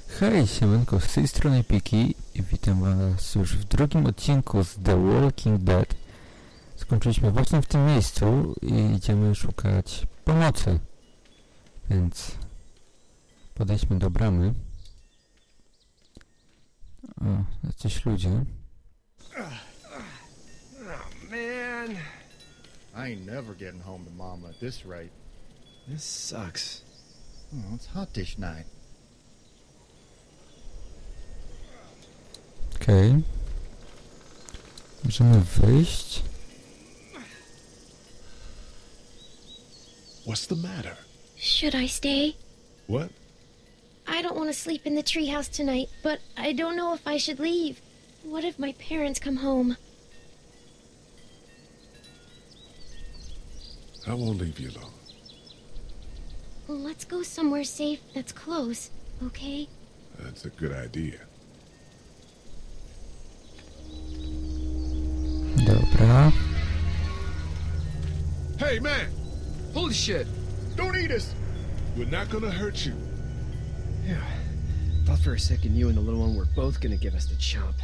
Hej, siemanko, z tej strony Piki i witam was już w drugim odcinku z The Walking Dead. Skończyliśmy właśnie w tym miejscu i idziemy szukać pomocy. Więc podejdźmy do bramy. O, jacyś ludzie. Oh man, I ain't never getting home to Mama at this rate. this sucks. Oh, it's hot this night. Okej. Możemy wyjść. What's the matter? Should I stay? What? I don't want to sleep in the treehouse tonight, but I don't know if I should leave. What if my parents come home? I won't leave you alone. Let's go somewhere safe that's close, okay? That's a good idea. Dobra. Hey, man! Holy shit! Don't eat us! We're not gonna hurt you. Yeah. Thought for a second you and the little one were both gonna give us the chomp.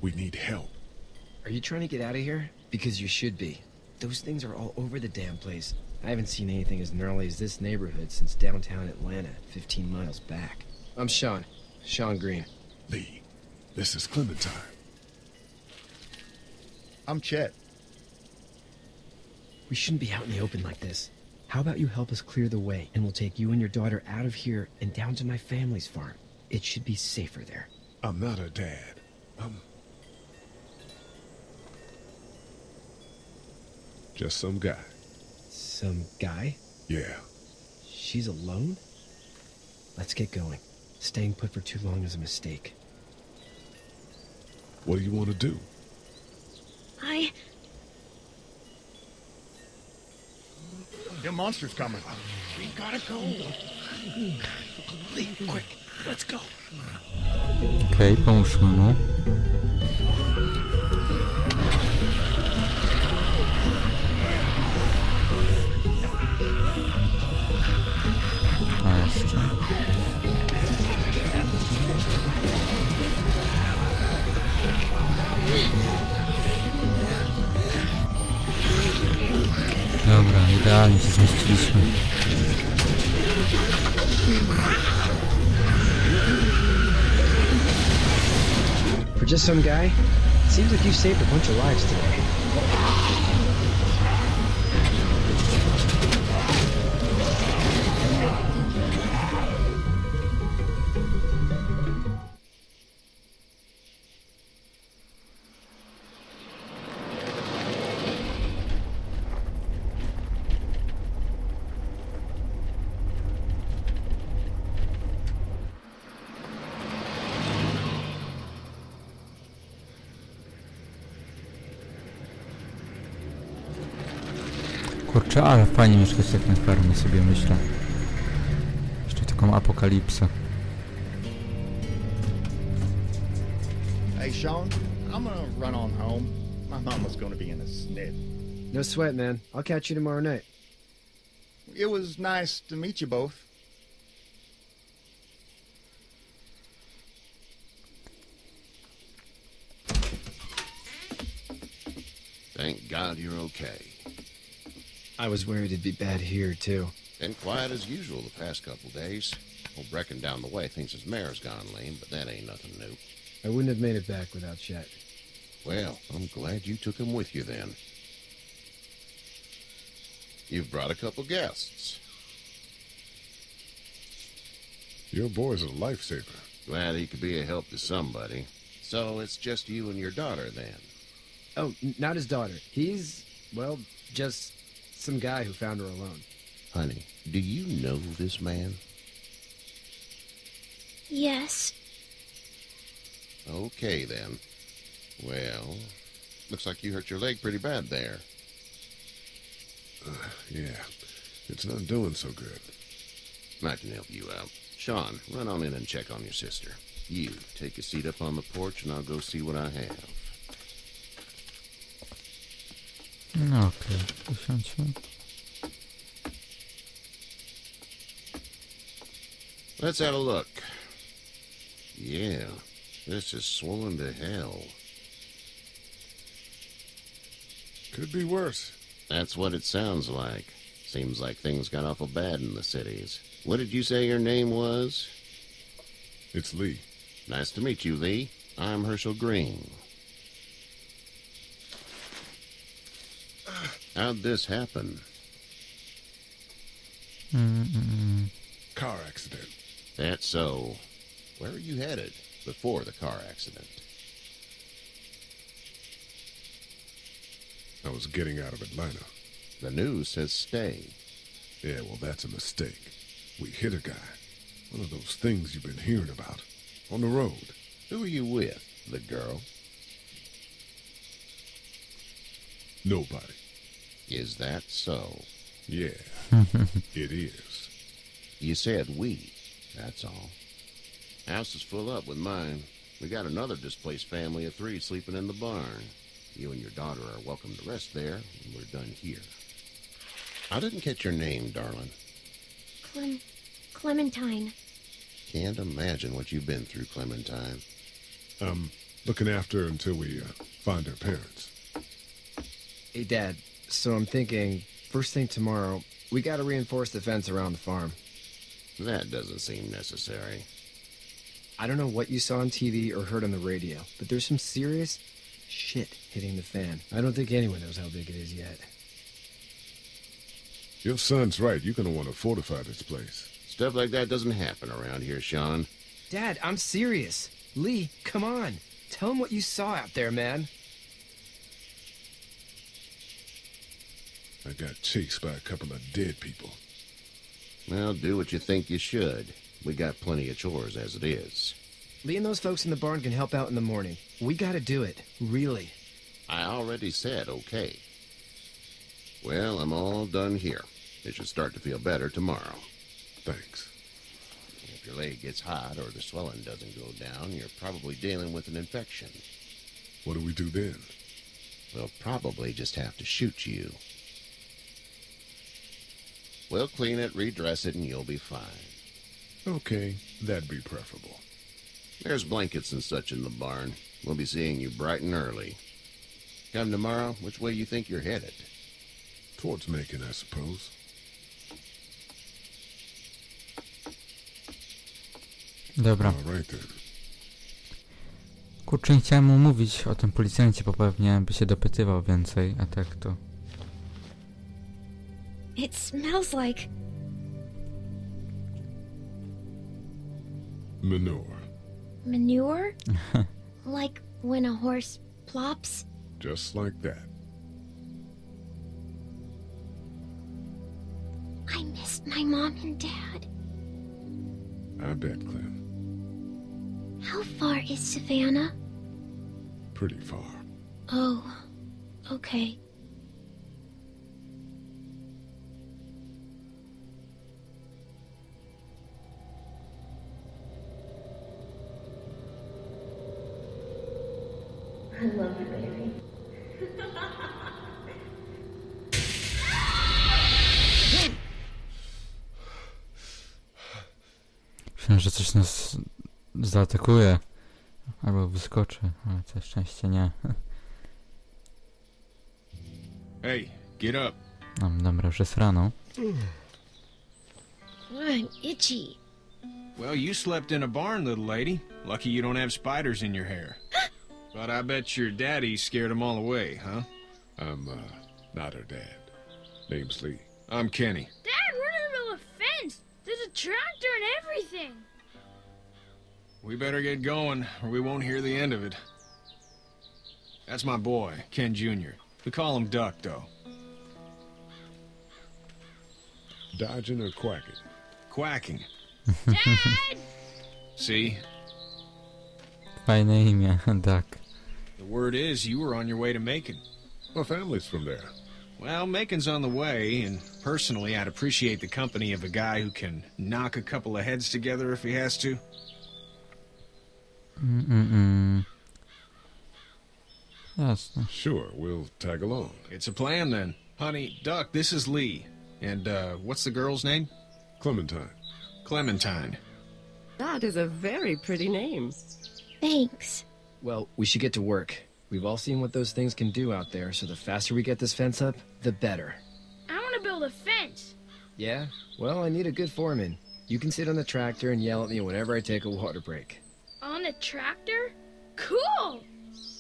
We need help. Are you trying to get out of here? Because you should be. Those things are all over the damn place. I haven't seen anything as gnarly as this neighborhood since downtown Atlanta, 15 miles back. I'm Sean. Sean Green. Lee, this is Clementine. I'm Chet. We shouldn't be out in the open like this. How about you help us clear the way, and we'll take you and your daughter out of here and down to my family's farm. It should be safer there. I'm not her dad. I'm just some guy. Some guy? Yeah. She's alone? Let's get going. Staying put for too long is a mistake. What do you want to do? Them monsters coming. We gotta go. Lee, quick, let's go. Okej, pomóżmy mu. A jeszcze. Dobra, idealnie się zmieściliśmy. For just some guy, it seems like you've saved a bunch of lives today. Kurczę, ale fajnie mieszkać tak na farmie, sobie myślę. Jeszcze taką apokalipsę. Hey, Sean, I'm gonna run on home. My mama's gonna be in a sniff. No sweat, man. I'll catch you tomorrow night. It was nice to meet you both. Thank God you're okay. I was worried it'd be bad here, too. Been quiet as usual the past couple days. Old Brecken down the way thinks his mare's gone lame, but that ain't nothing new. I wouldn't have made it back without Chet. Well, I'm glad you took him with you then. You've brought a couple guests. Your boy's a lifesaver. Glad he could be a help to somebody. So it's just you and your daughter then? Oh, not his daughter. He's, well, just some guy who found her alone. Honey, do you know this man? Yes. Okay then. Well, looks like you hurt your leg pretty bad there. Yeah, it's not doing so good. I can help you out. Sean, run on in and check on your sister. You, take a seat up on the porch and I'll go see what I have. No okej, usiądźmy. Let's have a look. Yeah, this is swollen to hell. Could be worse. That's what it sounds like. Seems like things got awful bad in the cities. What did you say your name was? It's Lee. Nice to meet you, Lee. I'm Herschel Green. How'd this happen? Car accident. That's so. Where were you headed before the car accident? I was getting out of Atlanta. The news says stay. Yeah, well, that's a mistake. We hit a guy. One of those things you've been hearing about. On the road. Who are you with? The girl? Nobody. Is that so? Yeah, it is. You said we. That's all. House is full up with mine. We got another displaced family of 3 sleeping in the barn. You and your daughter are welcome to rest there when we're done here. I didn't catch your name, darling. Clementine. Can't imagine what you've been through, Clementine. Looking after her until we find her parents. Hey, Dad, so I'm thinking, first thing tomorrow, we gotta reinforce the fence around the farm. That doesn't seem necessary. I don't know what you saw on TV or heard on the radio, but there's some serious shit hitting the fan. I don't think anyone knows how big it is yet. Your son's right. You're gonna want to fortify this place. Stuff like that doesn't happen around here, Sean. Dad, I'm serious. Lee, come on. Tell him what you saw out there, man. I got chased by a couple of dead people. Well, do what you think you should. We got plenty of chores as it is. Lee and those folks in the barn can help out in the morning. We gotta do it. Really. I already said okay. Well, I'm all done here. It should start to feel better tomorrow. Thanks. If your leg gets hot or the swelling doesn't go down, you're probably dealing with an infection. What do we do then? We'll probably just have to shoot you. We'll clean it, redress it, and you'll be fine. Okay, that'd be preferable. There's blankets and such in the barn. We'll be seeing you bright and early. Come tomorrow, which way you think you're headed? Towards Macon, I suppose. Dobra. All right then. Kurczę, nie chciałem mu mówić o tym policjancie, bo pewnie by się dopytywał więcej, a tak to... It smells like... Manure. manure? Like when a horse plops? Just like that. I missed my mom and dad. I bet, Clem. How far is Savannah? Pretty far. Oh, okay. I love you, baby. Myślałem, że coś nas zaatakuje. Albo wyskoczy, ale na szczęście nie. Hey, get up. Dobra, już jest rano. I'm itchy. Well, you slept in a barn, little lady. Lucky you don't have spiders in your hair. But I bet your daddy scared them all away, huh? I'm, not her dad. Name's Lee. I'm Kenny. Dad, we're in the middle of a fence. There's a tractor and everything. We better get going, or we won't hear the end of it. That's my boy, Ken Jr. We call him Duck, though. Dodging or quacking? Quacking. Dad! See? Fajne imię, Duck. The word is you were on your way to Macon. My family's from there. Well, Macon's on the way, and personally, I'd appreciate the company of a guy who can knock a couple of heads together if he has to. Jasne. Sure, we'll tag along. It's a plan, then. Honey, Duck, this is Lee. And, what's the girl's name? Clementine. Clementine. That is a very pretty name. Thanks. Well, we should get to work. We've all seen what those things can do out there, so the faster we get this fence up, the better. I want to build a fence. Yeah? Well, I need a good foreman. You can sit on the tractor and yell at me whenever I take a water break. On the tractor? Cool!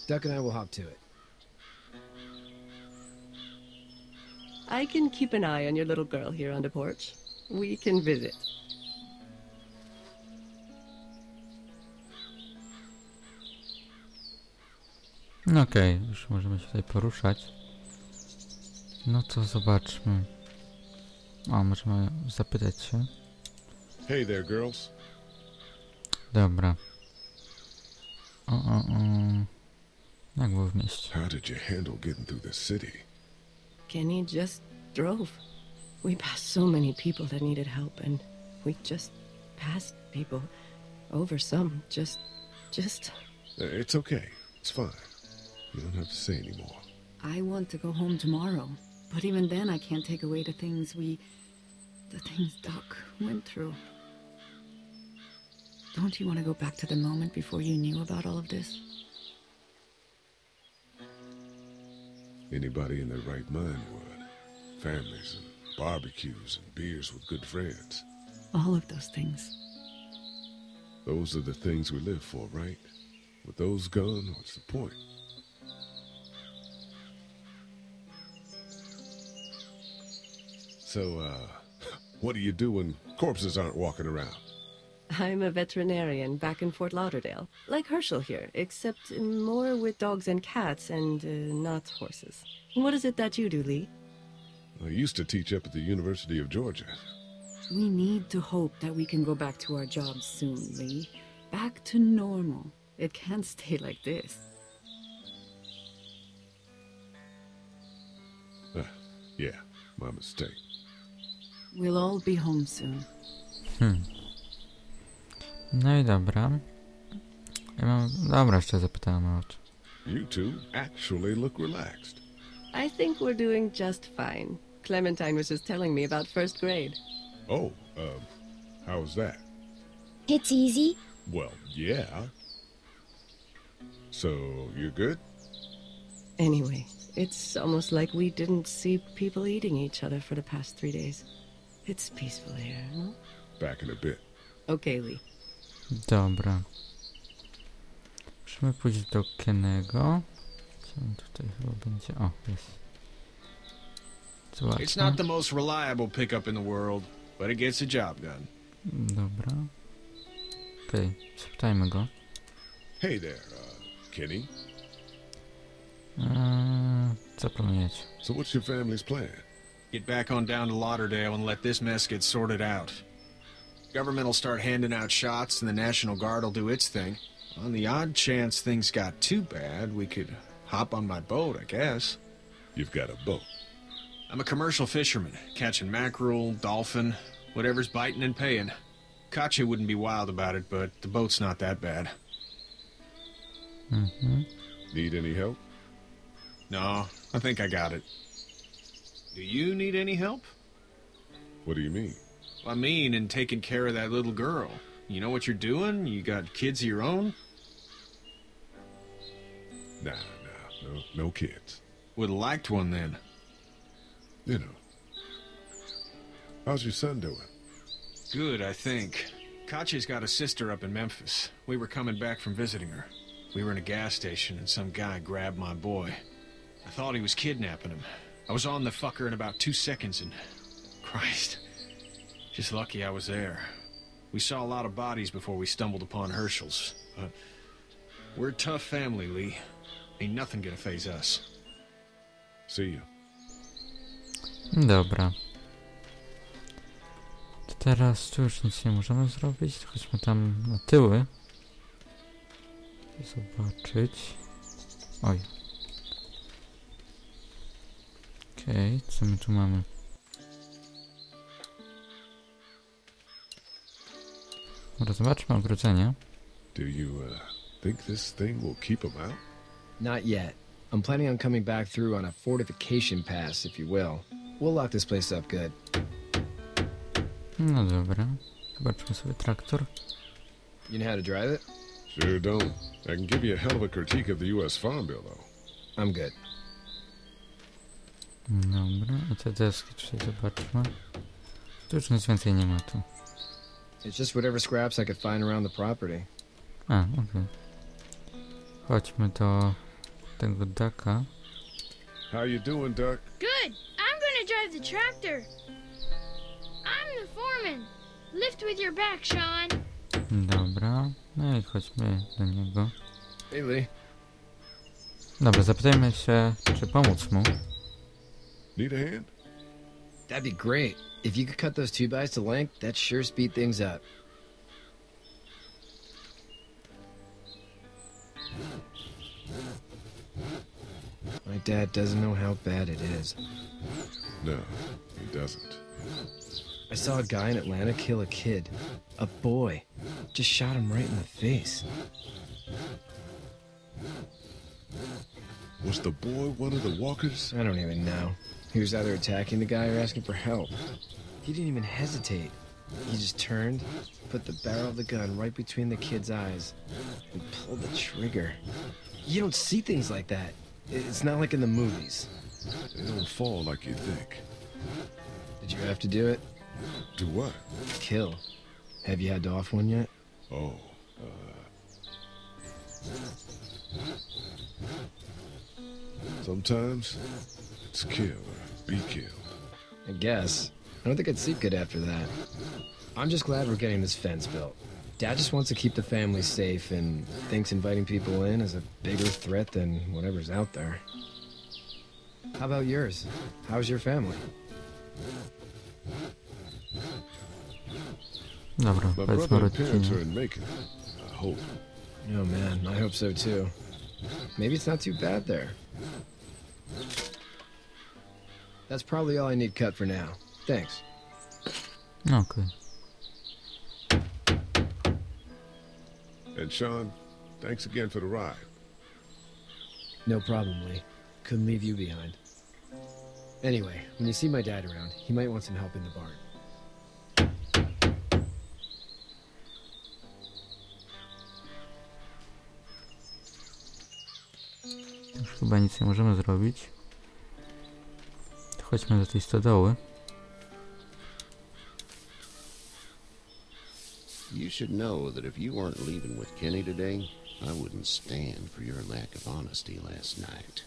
Duck and I will hop to it. I can keep an eye on your little girl here on the porch. We can visit. No okej, już możemy się tutaj poruszać. No to zobaczmy. O, możemy zapytać się. Hey there, girls. Dobra. Jak było w mieście? How did you handle getting through the city? Kenny just drove. We passed so many people that needed help, and we just passed people. Over some, just... It's okay. It's fine. You don't have to say anymore. I want to go home tomorrow, but even then I can't take away the things Doc went through. Don't you want to go back to the moment before you knew about all of this? Anybody in their right mind would. Families and barbecues and beers with good friends. All of those things. Those are the things we live for, right? With those gone, what's the point? So, what do you do when corpses aren't walking around? I'm a veterinarian back in Fort Lauderdale. Like Herschel here, except more with dogs and cats and not horses. What is it that you do, Lee? I used to teach up at the University of Georgia. We need to hope that we can go back to our jobs soon, Lee. Back to normal. It can't stay like this. Yeah, my mistake. We'll all be home soon. No i dobra. Dobra, jeszcze zapytałem o to. You two actually look relaxed. I think we're doing just fine. Clementine was just telling me about first grade. Oh, how was that? It's easy. Well, yeah. So, you're good? Anyway, it's almost like we didn't see people eating each other for the past 3 days. It's peaceful here, no? Back in a bit. Okay, Lee. Dobra. Musimy pójść do Kennego. Co on tutaj chyba będzie? O, jest. Zobaczmy. It's not the most reliable pickup in the world, but it gets the job done. Dobra. Okej, zapytajmy go. Hey there, Kenny. Co planujecie? So what's your family's plan? Get back on down to Lauderdale and let this mess get sorted out. Government will start handing out shots and the National Guard will do its thing. On the odd chance things got too bad, we could hop on my boat, I guess. You've got a boat. I'm a commercial fisherman, catching mackerel, dolphin, whatever's biting and paying. Katya wouldn't be wild about it, but the boat's not that bad. Need any help? No, I think I got it. Do you need any help? What do you mean? I mean, in taking care of that little girl. You know what you're doing? You got kids of your own? Nah, no kids. Would've liked one then. You know. How's your son doing? Good, I think. Katya's got a sister up in Memphis. We were coming back from visiting her. We were in a gas station and some guy grabbed my boy. I thought he was kidnapping him. I was on the fucker in about 2 seconds and... Christ. Just lucky I was there. We saw a lot of bodies before we stumbled upon Herschel's. But we're a tough family, Lee. Ain't nothing gonna faze us. See you. Dobra. To teraz tu już nic nie możemy zrobić. Chodźmy tam na tyły. Zobaczyć. Oj. Okej, co my tu mamy? Dobra, zobaczmy ogrodzenie. Do you, think this thing will keep them out? Not yet. I'm planning on coming back through on a fortification pass, if you will. We'll lock this place up good. No dobra. Zobaczmy sobie traktor. You know how to drive it? Sure don't. I can give you a hell of a critique of the U.S. Farm Bill, though. I'm good. Dobra, i te deski tutaj zobaczmy. Tu już nic więcej nie ma tu. It's just whatever scraps I could find around the property. A, okej. Chodźmy do tego Ducka. How you doing, Duck? Good. I'm gonna drive the tractor. I'm the foreman. Lift with your back, Sean. Dobra, no i chodźmy do niego. Hey, Lee. Dobra, zapytajmy się, czy pomóc mu. Need a hand? That'd be great. If you could cut those 2x to length, that'd sure speed things up. My dad doesn't know how bad it is. No, he doesn't. I saw a guy in Atlanta kill a kid. A boy. Just shot him right in the face. Was the boy one of the walkers? I don't even know. He was either attacking the guy or asking for help. He didn't even hesitate. He just turned, put the barrel of the gun right between the kid's eyes, and pulled the trigger. You don't see things like that. It's not like in the movies. They don't fall like you think. Did you have to do it? Do what? Kill. Have you had to off one yet? Oh, sometimes it's kill or be killed. I guess. I don't think I'd sleep good after that. I'm just glad we're getting this fence built. Dad just wants to keep the family safe and thinks inviting people in is a bigger threat than whatever's out there. How about yours? How's your family? Dobra, My powiedzmy brother and parents are rodzinie. in Macon. I hope. Oh man, I hope so too. Maybe it's not too bad there. That's probably all I need cut for now. Thanks. Okej. And Sean, thanks again for the ride. No problem, Lee. Couldn't leave you behind. Anyway, when you see my dad around, he might want some help in the barn. Już chyba nic nie możemy zrobić. Chodźmy do tej stodoły. You should know that if you weren't leaving with Kenny today, I wouldn't stand for your lack of honesty last night.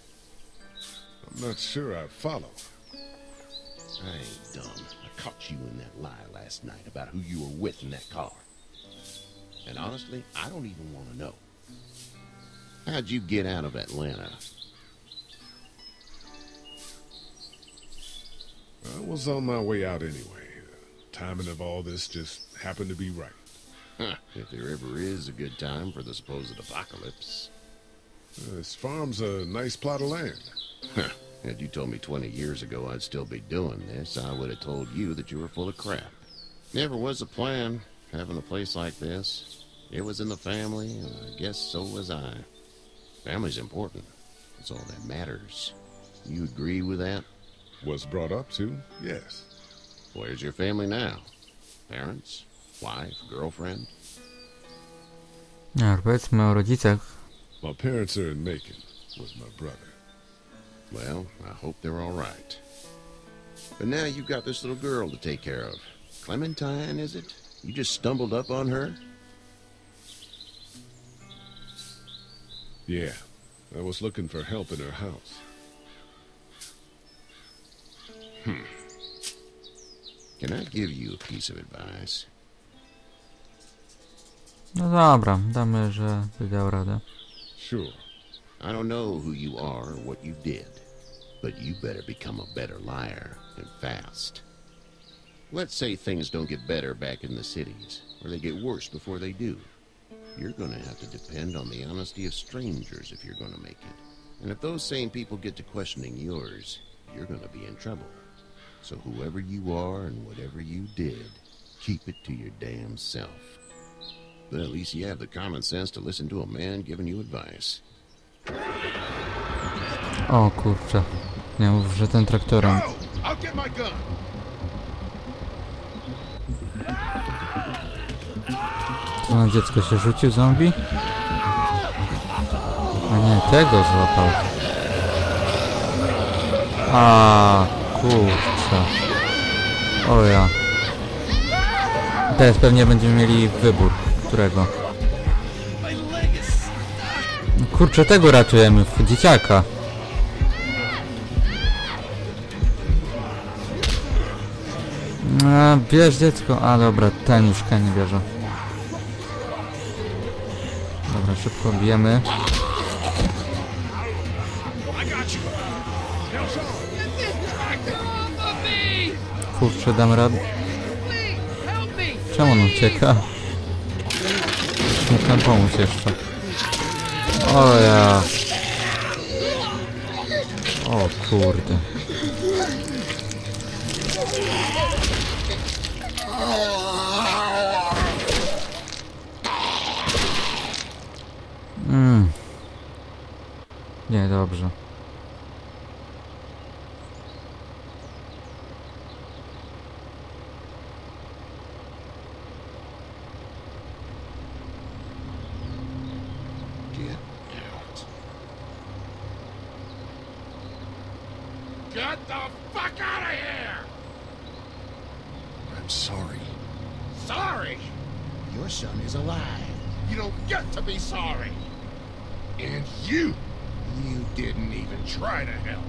I'm not sure I follow. I ain't dumb. I caught you in that lie last night about who you were with in that car. And honestly, I don't even want to know. How'd you get out of Atlanta? I was on my way out anyway. Timing of all this just happened to be right. Huh, if there ever is a good time for the supposed apocalypse. This farm's a nice plot of land. Huh, had you told me 20 years ago I'd still be doing this, I would have told you that you were full of crap. Never was a plan, having a place like this. It was in the family, and I guess so was I. Family's important. It's all that matters. You agree with that? Was brought up to, yes. Where's your family now? Parents? Wife? Girlfriend? No, powiedzmy o rodzicach. My parents are in Macon with my brother. Well, I hope they're all right. But now you've got this little girl to take care of. Clementine, is it? You just stumbled up on her? Yeah, I was looking for help in her house. Can I give you a piece of advice? No dobra, damy, że wydał radę. Sure. I don't know who you are or what you did, but you better become a better liar, and fast. Let's say things don't get better back in the cities, or they get worse before they do. You're gonna have to depend on the honesty of strangers if you're gonna make it. And if those same people get to questioning yours, you're gonna be in trouble. So whoever you are and whatever you did, keep it to your damn self. But at least you have the common sense to listen to a man giving you advice. O kurczę. Nie mów, że ten traktorem. I'll get my gun. To na dziecko się rzucił zombie? A nie, tego złapał. A kurczę. O ja. Teraz pewnie będziemy mieli wybór. Którego? No kurczę, tego ratujemy. Dzieciaka. A, bierz dziecko. A dobra, ten już nie bierze. Dobra, szybko bijemy. Kurczę, dam radę. Czemu on ucieka? Mógł nam pomóc jeszcze. O ja. O kurde. Nie, dobrze. Get the fuck out of here! I'm sorry. Sorry? Your son is alive. You don't get to be sorry. And you didn't even try to help.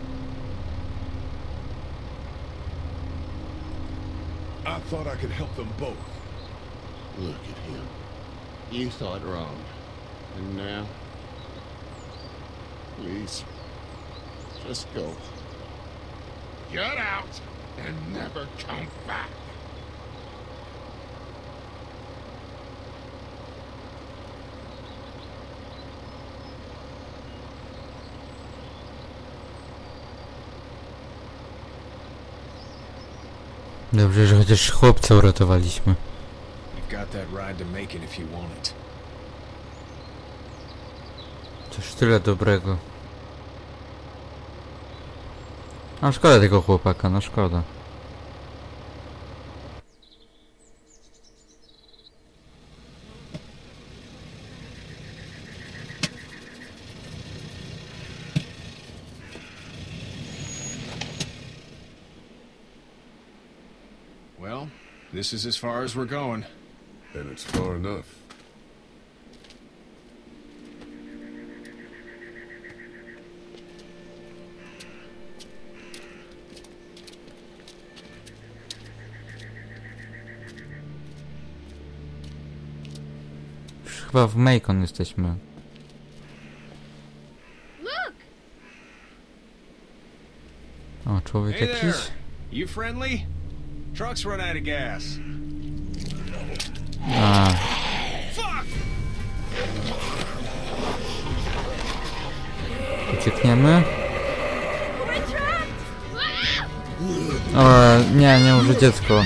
I thought I could help them both. Look at him. You thought wrong. And now? Please. Just go. Get out and never come back. Dobrze, że chociaż chłopca uratowaliśmy. You've got that ride to make it if you want it. Coś tyle dobrego. No szkoda tego chłopaka, no szkoda. Well, this is as far as we're going. And it's far enough. Chyba w Macon jesteśmy. O, człowiek Hey jakiś? there. You friendly? Truck's run out of gas. A. Fuck! Uciekniemy? O, nie może dziecko.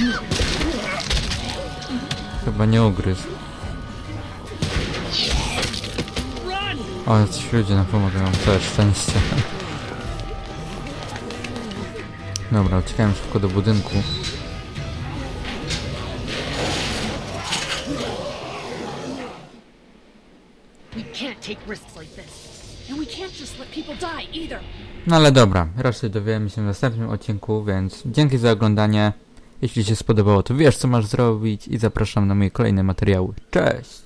Chyba nie ugryzł. O, jacyś ludzie nam pomagają, całe szczęście. Dobra, uciekałem szybko do budynku. No ale dobra, resztę dowiemy się w następnym odcinku, więc dzięki za oglądanie. Jeśli się spodobało, to wiesz co masz zrobić i zapraszam na moje kolejne materiały. Cześć!